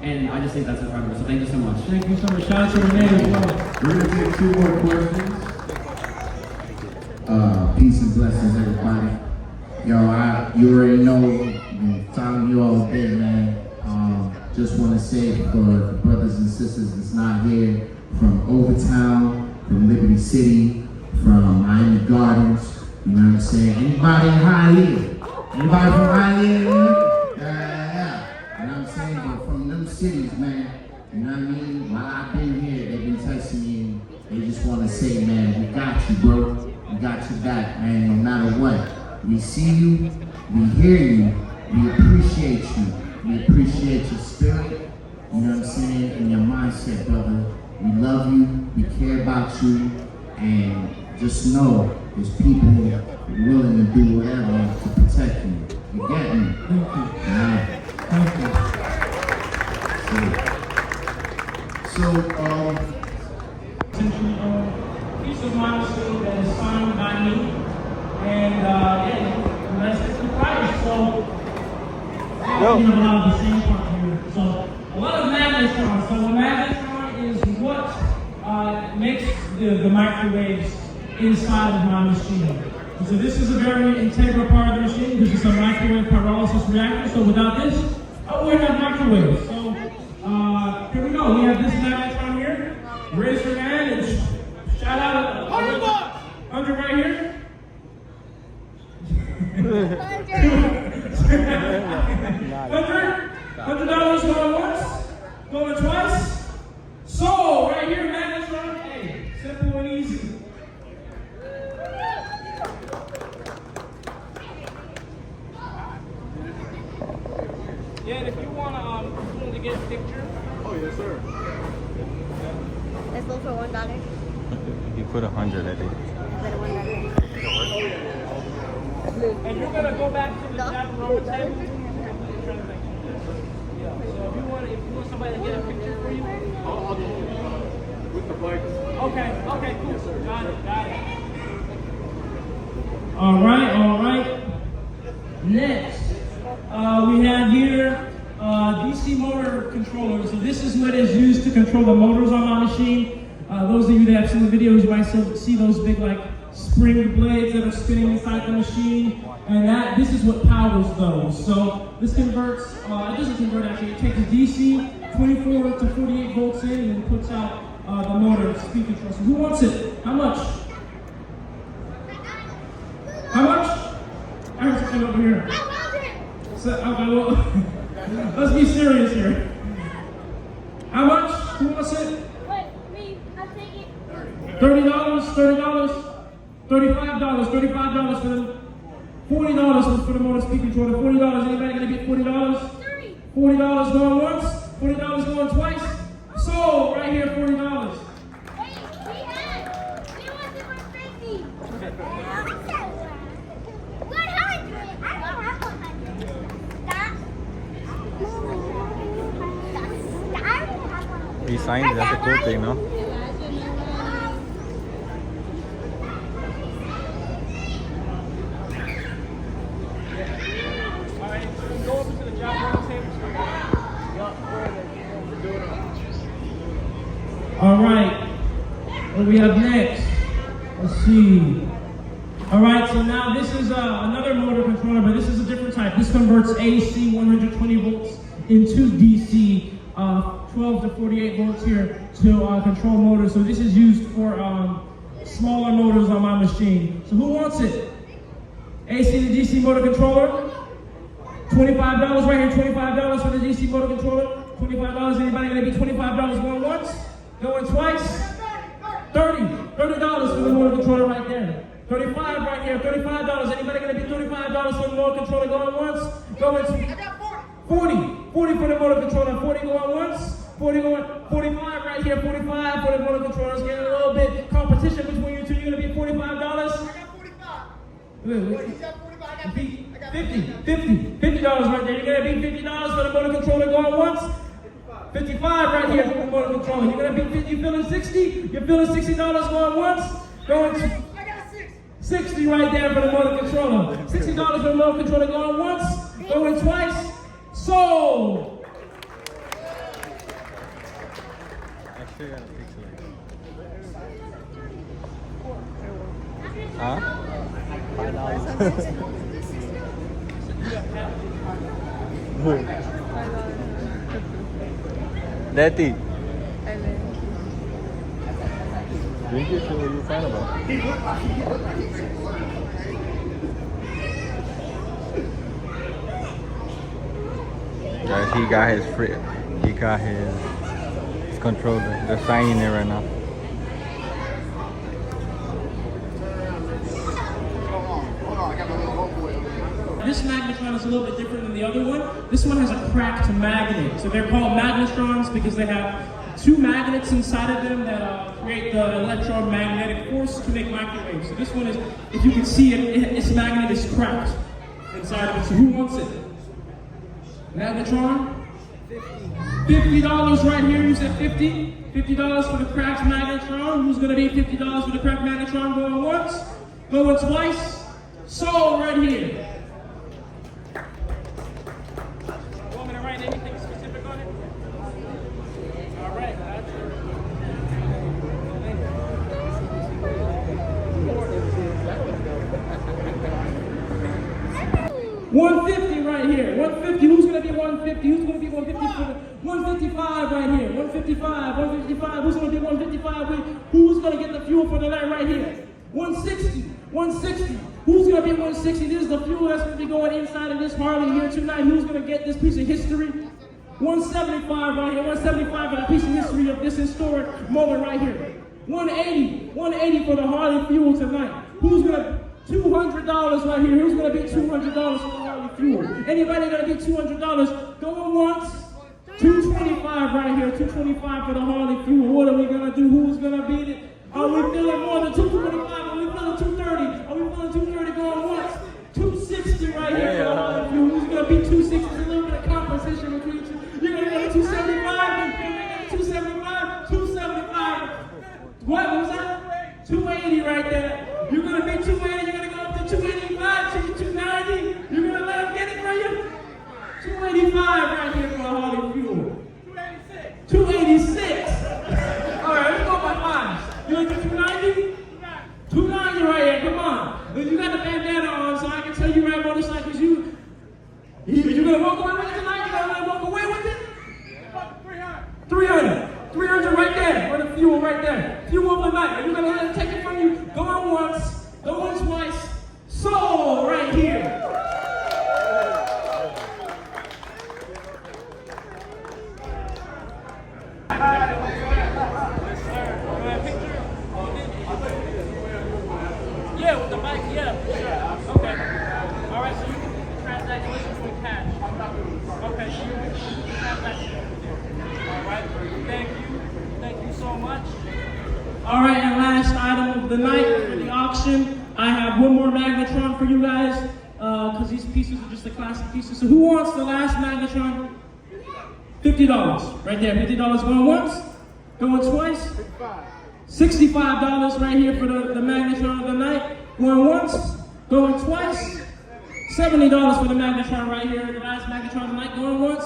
And I just think that's incredible. So thank you so much. Thank you so much. Shout out to Renee as well. We're going to take 2 more questions. Peace and blessings, everybody. Yo, you already know, I'm telling you all day, man. Just want to say for the brothers and sisters that's not here, from Overtown, from Liberty City, from Miami Gardens, you know what I'm saying? Anybody in Hialeah? Anybody from Hialeah? Yeah. You know what I'm saying? But from them cities, man, you know what I mean? While I've been here, they've been texting me and they just want to say, man, we got you, bro. We got you back, man, no matter what. We see you, we hear you, we appreciate you. We appreciate your spirit, you know what I'm saying, and your mindset, brother. We love you, we care about you, and just know there's people willing to do whatever to protect you. You get me? Thank you. Piece of milestone that is signed by me, and that's the price. So. Yo. You know, a lot of the same part here. So a lot of magnetron. So a magnetron is what makes the microwaves inside of my machine. And so this is a very integral part of the machine because it's a microwave pyrolysis reactor. So without this, I wouldn't have microwaves. So here we go. We have this magnetron here. Raise your hand and shout out 100 bucks. 100 right here. $100 going once, going twice. So right here, magnetron, hey, simple and easy. Yeah, and if you want to get a picture. Oh yes, sir. Let's go for $1. You put 100 at it. And you're gonna go back to the Jack Robert table. Yeah. So if you want somebody to get a picture for you, I'll do with the bike. Okay, cool. Yes, sir. Got it. All right. Next, we have here DC motor controller. So this is what is used to control the motors on my machine. Those of you that have seen the videos, you might see those big spring blades that are spinning inside the machine, and this is what powers those. So this converts, it doesn't convert actually, it takes DC 24 to 48 volts in and then puts out the motor speed control. So who wants it? How much? How much? I heard something over here. So, okay, well, let's be serious here. How much? Who wants it? Wait, me, I'll take it. $30, $35 for them. $40 for the motor speed controller. $40. Anybody gonna get $40? $40 going once. $40 going twice. Sold right here. $40. He signed it. That's a cool thing, no? All right. What do we have next? Let's see. All right, so now this is another motor controller, but this is a different type. This converts AC 120 volts into DC 12 to 48 volts here to control motors. So this is used for smaller motors on my machine. So who wants it? AC to DC motor controller. $25 right here. $25 for the DC motor controller. $25. Anybody gonna be $25 going once? Going twice? $30 for the motor controller right there. $35 right here. $35. Anybody gonna be $35 for the motor controller going once? Going twice? 40 for the motor controller. 40 going once. 40 going. 45 right here. 45 for the motor controller. It's getting a little bit competition between you two. You're gonna be $45. I got 45. Wait, he's at 45. I got 50. I got $50 right there. You're gonna be $50 for the motor controller going once. 55 right here for the motor controller. You're gonna be 50. You feeling 60? You're feeling $60 going once. Going. I got 60 right there for the motor controller. $60 for the motor controller going once. Going twice. Sold. Actually, I got a picture. Huh? Daddy. Drink it, so what are you talking about? Guys, he got his controller. They're signing it right now. This magnetron is a little bit different than the other one. This one has a cracked magnet. So they're called magnetrons because they have two magnets inside of them that create the electromagnetic force to make microwaves. So this one is, if you can see it, its magnet is cracked inside of it. So who wants it? Magnetron? $50 right here. You said 50? $50 for the cracked magnetron. Who's gonna be $50 for the cracked magnetron going once? Going twice? Sold right here. Want me to write anything specific on it? All right, gotcha. $150 right here. $150. Who's gonna be $150? Who's gonna be $150 for the $155 right here? $155. $155. Who's gonna be $155 with? Who's gonna get the fuel for the night right here? $160. $160. Who's gonna be $160? This is the fuel that's gonna be going inside of this Harley here tonight. Who's gonna get this piece of history? $175 right here. $175 for the piece of history of this historic moment right here. $180 for the Harley fuel tonight. Who's gonna $200 right here? Who's gonna be $200 for the Harley fuel? Anybody gonna be $200? Going once. $225 right here. $225 for the Harley fuel. What are we gonna do? Who's gonna beat it? Are we feeling more than $225? Are we feeling $230? Are we feeling $230 going once? $260 right here for the Harley fuel. Who's gonna be $260? There's a little bit of competition between you. You're gonna get $275? $275? $275? What was that? $280 right there. You're gonna be $280. You're gonna go up to $285, $290. You're gonna let them get it for you? $285 right here for a Harley fuel. $286. All right, let's go by fives. You want to do $290? $290 right here. Come on. You got the bandana on, so I can tell you ride motorcycles. You gonna walk away with it tonight? You gonna walk away with it? 300. 300 right there for the fuel right there. Fuel overnight. Are you gonna let it take it from you? Going once, going twice. Sold right here. Yeah, with the mic, yeah. Okay. Congratulations with cash. Okay, so you have that shit over there. All right, thank you. Thank you so much. All right, and last item of the night for the auction, I have one more Magnetron for you guys, because these pieces are just the classic pieces. So who wants the last Magnetron? $50, right there. $50 going once, going twice. $65 right here for the Magnetron of the night. Going once, going twice. $70 for the Magnetron right here, the last Magnetron of the night. Going once.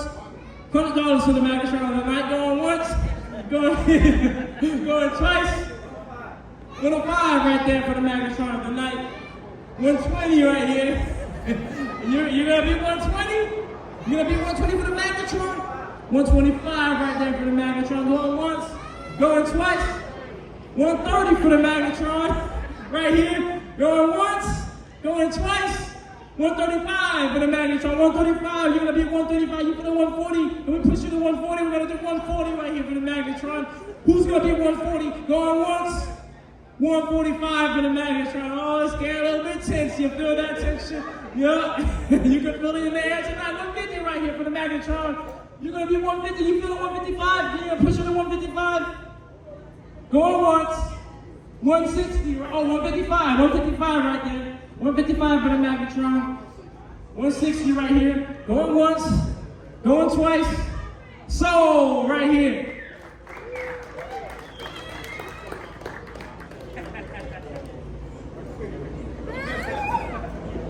$100 for the Magnetron of the night. Going once, going twice. 105 right there for the Magnetron of the night. 120 right here. You're gonna be 120? You're gonna be 120 for the Magnetron? 125 right there for the Magnetron. Going once, going twice. 130 for the Magnetron right here. Going once, going twice. 135 for the Magnetron. 135. You're gonna be 135. You put a 140. And we push you to 140. We're gonna do 140 right here for the Magnetron. Who's gonna be 140? Going once. 145 for the Magnetron. Oh, it's getting a little bit tense. You feel that tension? Yeah. You can feel it in the air tonight. 150 right here for the Magnetron. You're gonna be 150. You feel it 155? You're gonna push it to 155. Going once. 160. Oh, 155. 155 right there. 155 for the Magnetron. 160 right here. Going once. Going twice. So right here.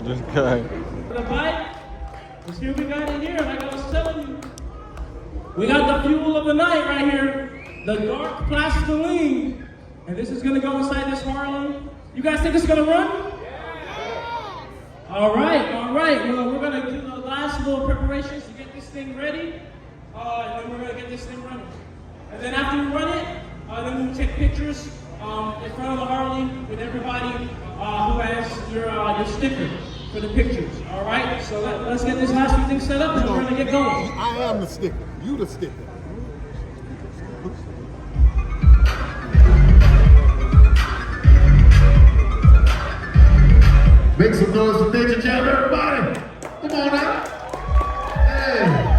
This guy. The bike, let's see what we got in here. Like I was telling you, we got the fuel of the night right here, the dark plastiline, and this is gonna go inside this Harley. You guys think it's gonna run? Yeah. All right. Well, we're gonna do the last little preparations to get this thing ready, and then we're gonna get this thing running. And then after we run it, then we'll take pictures in front of the Harley with everybody who has your sticker for the pictures. All right, so let's get this last few things set up, and we're gonna get going. I am the sticker. You the sticker. Make some noise for Nature Jam, everybody. Come on now. Hey.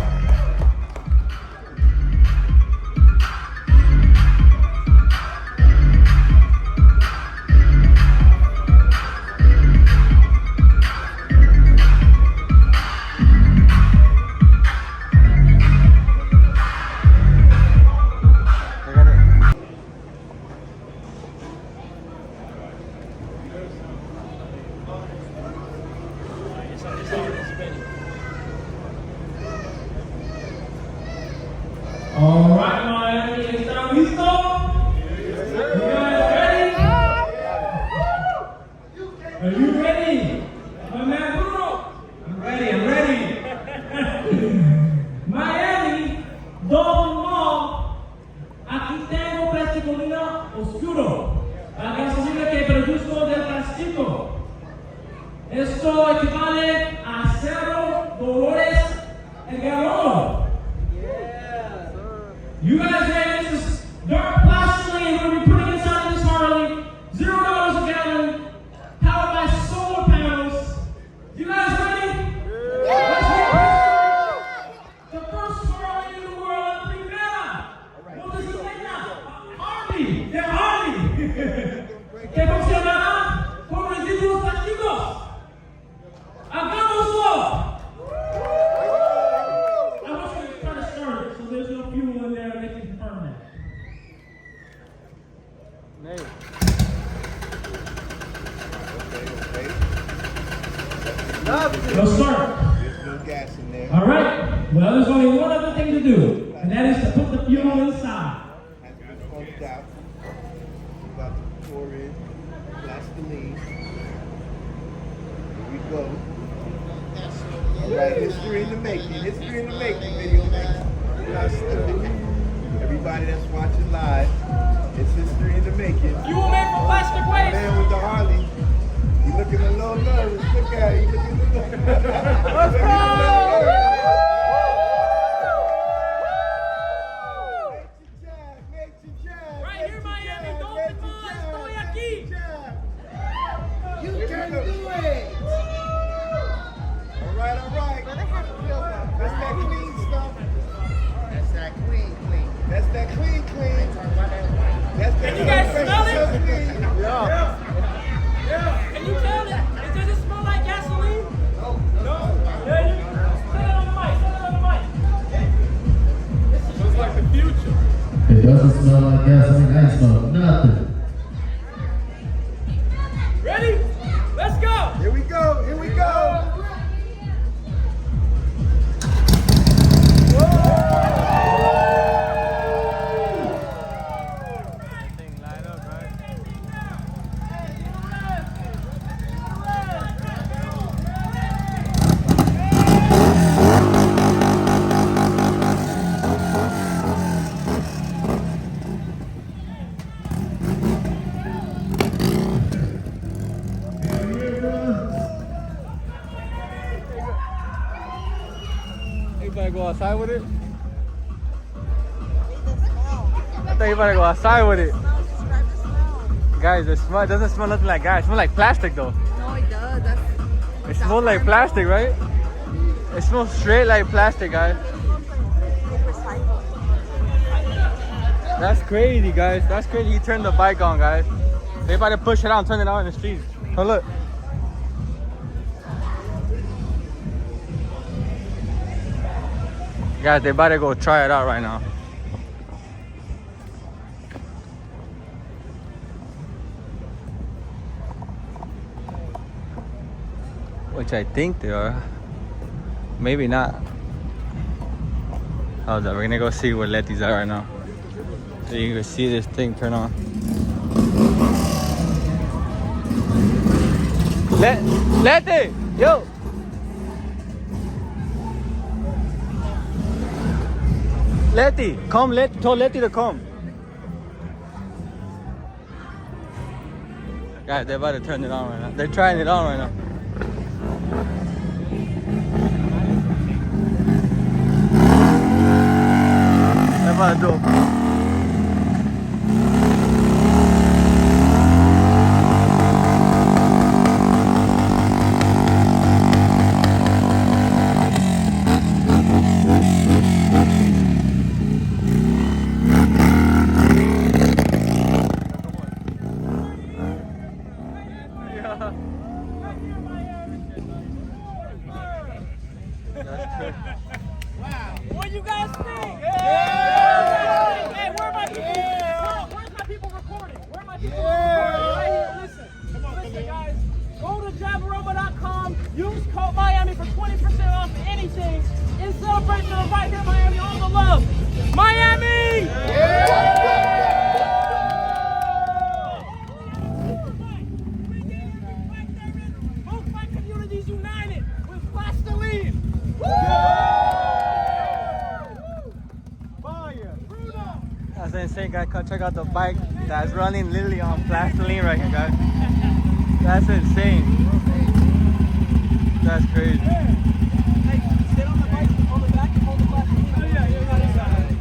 All right, Miami, ¿están listos? You guys ready? Are you ready? My man Bruno? I'm ready. Miami, Dolphin Mall. Aquí tengo plasticolina oscuro. Para que se diga que produzco del plástico. Esto equivale a $0 el galón. You guys ready? This is dark plastiline. We're going to be putting inside this Harley. $0 a gallon. Powered by solar panels. You guys ready? Yeah. Let's go. The first Harley in the world, la primera. ¿Cómo se llama? Harley. The Harley. ¿Qué funcionará con residuos plásticos? ¡Hagámoslo! I want you to try to start it so there's no fuel in there and they can confirm that. Nate. Go start. There's no gas in there. All right. Well, there's only one other thing to do, and that is to put the fuel inside. Has been pumped out. We're about to pour in plastiline. Here we go. All right, history in the making. History in the making, video making. Everybody that's watching live, it's history in the making. Fuel made from plastic waste. Man with the Harley. He looking a little nervous. Look at him. He looking a little nervous. Let's go! Right here, Miami. Dolphin Mall. Estoy aquí. You can do it. All right. Doesn't smell like gasoline. I smell nothing. Ready? Let's go! Here we go. Here we go. You better go outside with it? I thought you better go outside with it. Guys, it doesn't smell nothing like gas. It smells like plastic though. No, it does. It smells like plastic, right? It smells straight like plastic, guys. That's crazy, guys. That's crazy. You turn the bike on, guys. They about to push it out and turn it out in the streets. Oh, look. Guys, they about to go try it out right now. Which I think they are. Maybe not. Hold up, we're gonna go see where Letty's at right now. So you can see this thing turn on. Letty! Yo! Letty, come, tell Letty to come. Guys, they're about to turn it on right now. They're trying it on right now. They're about to do it. Wow. What you guys think? Yeah. Hey, where are my people? Where's my people recording? Where are my people recording? Right here, listen. Listen, guys. Go to Jabaroma.com. Use code Miami for 20% off anything in celebration of right here, Miami. All the love. Miami! Both my communities united with Pastic. That's insane, guys. Come check out the bike that's running literally on plastiline right here, guys. That's insane. That's crazy. Hey, sit on the bike, hold it back, and hold the plastiline. Oh, yeah, you're right inside.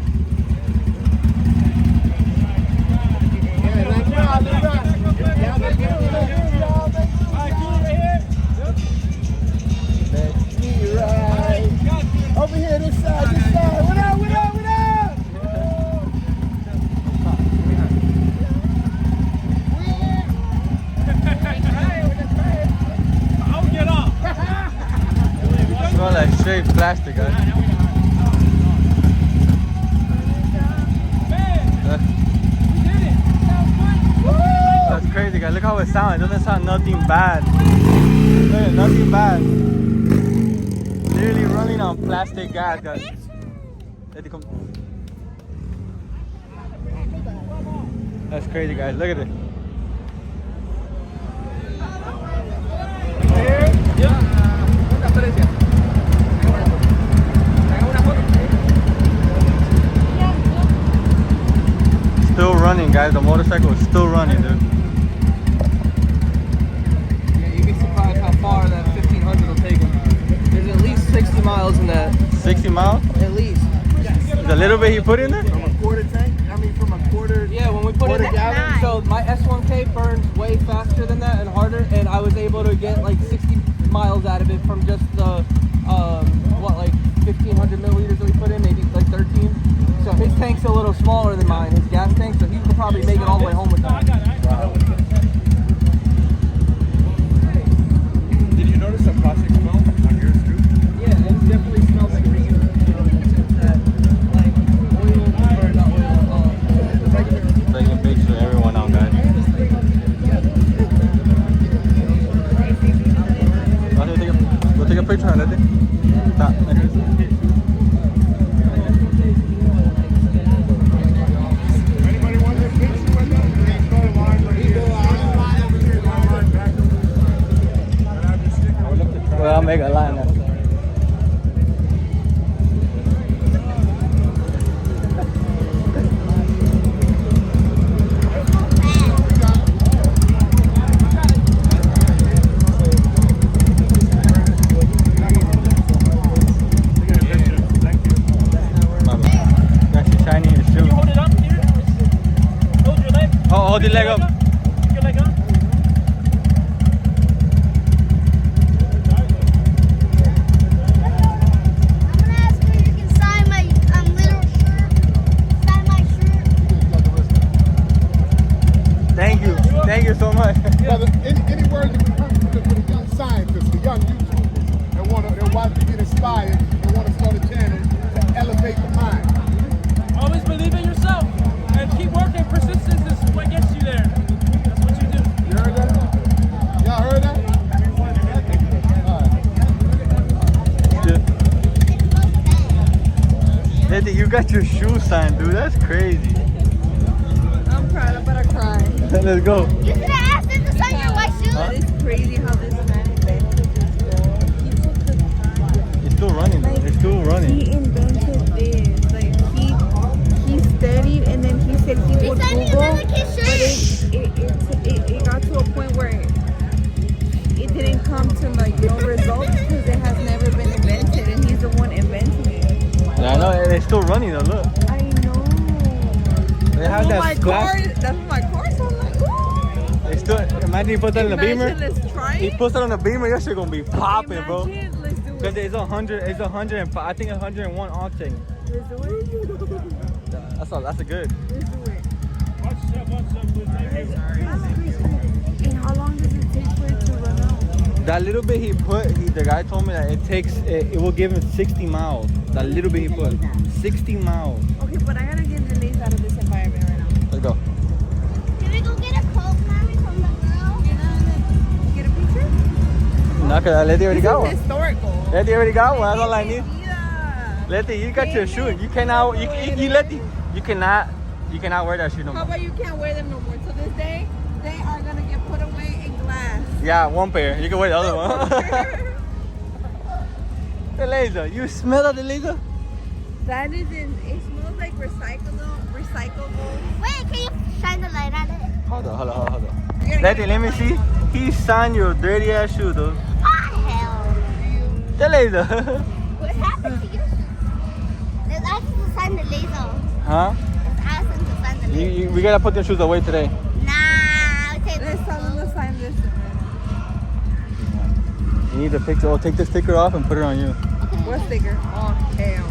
Over here, this side, this side. What up, what up, what up? I'll get off. It smells like straight plastic, guys. That's crazy, guys. Look how it sounds. It doesn't sound nothing bad. Look, nothing bad. Literally running on plastic gas, guys. That's crazy, guys. Look at it. Still running, guys. The motorcycle is still running, dude. Yeah, you'd be surprised how far that 1500 will take him. There's at least 60 miles in that. 60 miles? At least. The little bit he put in there? From a quarter tank? I mean, from a quarter. Yeah, when we put it in, gallon. so my S1K burns way faster than that and harder, and I was able to get like 60 miles out of it from just the, like 1500 milliliters that we put in, maybe like 13. So his tank's a little smaller than mine, his gas tank, so he could probably make it all the way home with that. Wow. Did you notice a plastic smell on yours too? Yeah, it definitely smells like reuse. Like oil, or not oil, hold your leg up. Pick your leg up. Thank you. Thank you so much. Brother, any words you can for the young scientists, the young YouTubers that want to get inspired and want to start a channel to elevate the mind? Always believe in yourself and keep working. Persistence is what gets you there. That's what you do. You heard that? Y'all heard that? Letty, you got your shoe signed, dude. That's crazy. I'm crying. I'm about to cry. Let's go. You could have asked him to sign your white shoes. That is crazy how this man invented this, bro. He took the time. It's still running. It's still running. He invented this. Like he studied and then he said he would Google, but it got to a point where it didn't come to like no results because it has never been invented, and he's the one inventing it. Yeah, I know. It's still running though. Look. I know. They have that glass. That's what my car. So I'm like, ooh. It's still. Imagine you put that in the beamer. Let's try it. He puts that on the beamer. Your shit gonna be popping, bro. Let's do Because it. it's 100. It's 105. I think it's 101 octane. Let's do it. That's a good. Let's do it. Watch And how long does it take for it to run out? That little bit the guy told me that it will give him 60 miles. That little bit he put, 60 miles. Okay, but I gotta get the lace out of this environment right now. Let's go. Can we go get a Coke, Mommy, from the girl? Get a picture? No, because Letty already got one. Historical. Letty already got one. That's all I need. Yeah. Letty, you got your shoe. You cannot. Letty, you cannot wear that shoe no How more. about you can't wear them no more? To this day, they are gonna get put away in glass. Yeah, one pair. You can wear the other one. The laser. You smell of the laser? That isn't. It smells like recyclable. Wait, can you shine the light on it? Hold on. Letty, let me see. He signed your dirty ass shoe, though. Oh, hell. The laser. What happened to your shoes? Let's ask him to sign the laser. Huh? Let's ask him to sign the laser. We gotta put your shoes away today. Nah, okay. Let's tell them to sign this. You need a picture. Oh, take the sticker off and put it on you. What sticker? Oh, hell.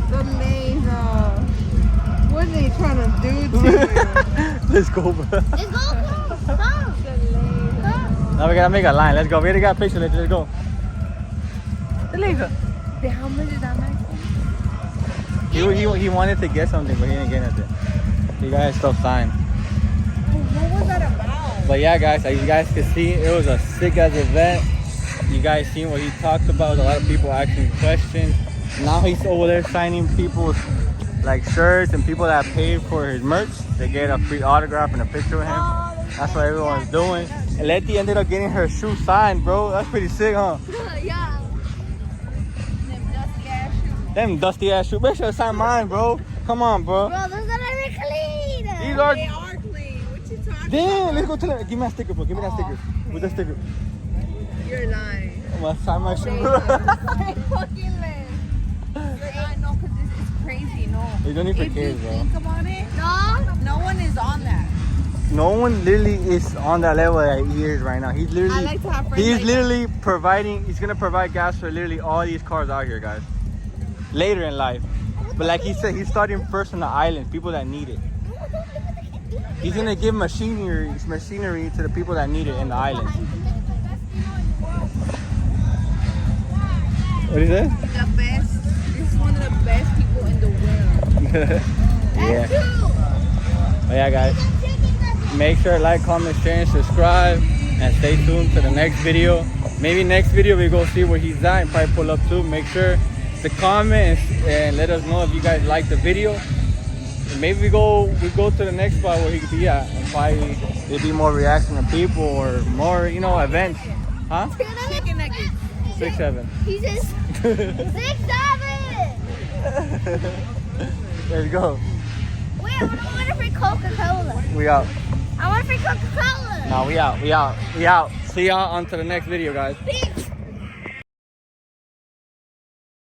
The laser. What are they trying to do to you? Let's go, bro. Let's go. Come. The laser. Now we gotta make a line. Let's go. We already got a picture. Let's go. The laser. How much is that nice? He wanted to get something, but he didn't get anything. He got his stuff signed. What was that about? But yeah, guys, as you guys can see, it was a sick ass event. You guys seen what he talked about. A lot of people asking questions. Now he's over there signing people's like shirts, and people that paid for his merch, they get a free autograph and a picture with him. That's what everyone's doing. And Letty ended up getting her shoe signed, bro. That's pretty sick, huh? Yeah. Them dusty ass shoes. Make sure to sign mine, bro. Come on, bro. Bro, those are very clean. These are. They are clean. What you talking Damn, let's go to the. Give me a sticker, bro. Give me that sticker. With that sticker. You're lying. I'm gonna sign my shoe. They fucking live. I know, because this is crazy. No. You don't need for If kids, you bro. think about it, no one is on that. No one literally is on that level that he is right now. He's literally. I like to have friends He's like literally providing. He's gonna provide gas for literally all these cars out here, guys. Later in life, but like he said, he's starting first on the islands, people that need it. He's gonna give machinery to the people that need it in the islands. What is that? The best. This is one of the best people in the world. Yeah. But yeah, guys. Make sure to like, comment, share, and subscribe. And stay tuned to the next video. Maybe next video we go see where he's at and probably pull up too. Make sure to comment and let us know if you guys like the video. And maybe we go to the next spot where he could be at, and probably there'll be more reaction to people or more, events. Huh? Chicken nuggets. 6, 7. He says 6, 7. Let's go. Wait, I want a free Coca-Cola. We out. I want a free Coca-Cola. No, we out. See y'all on to the next video, guys.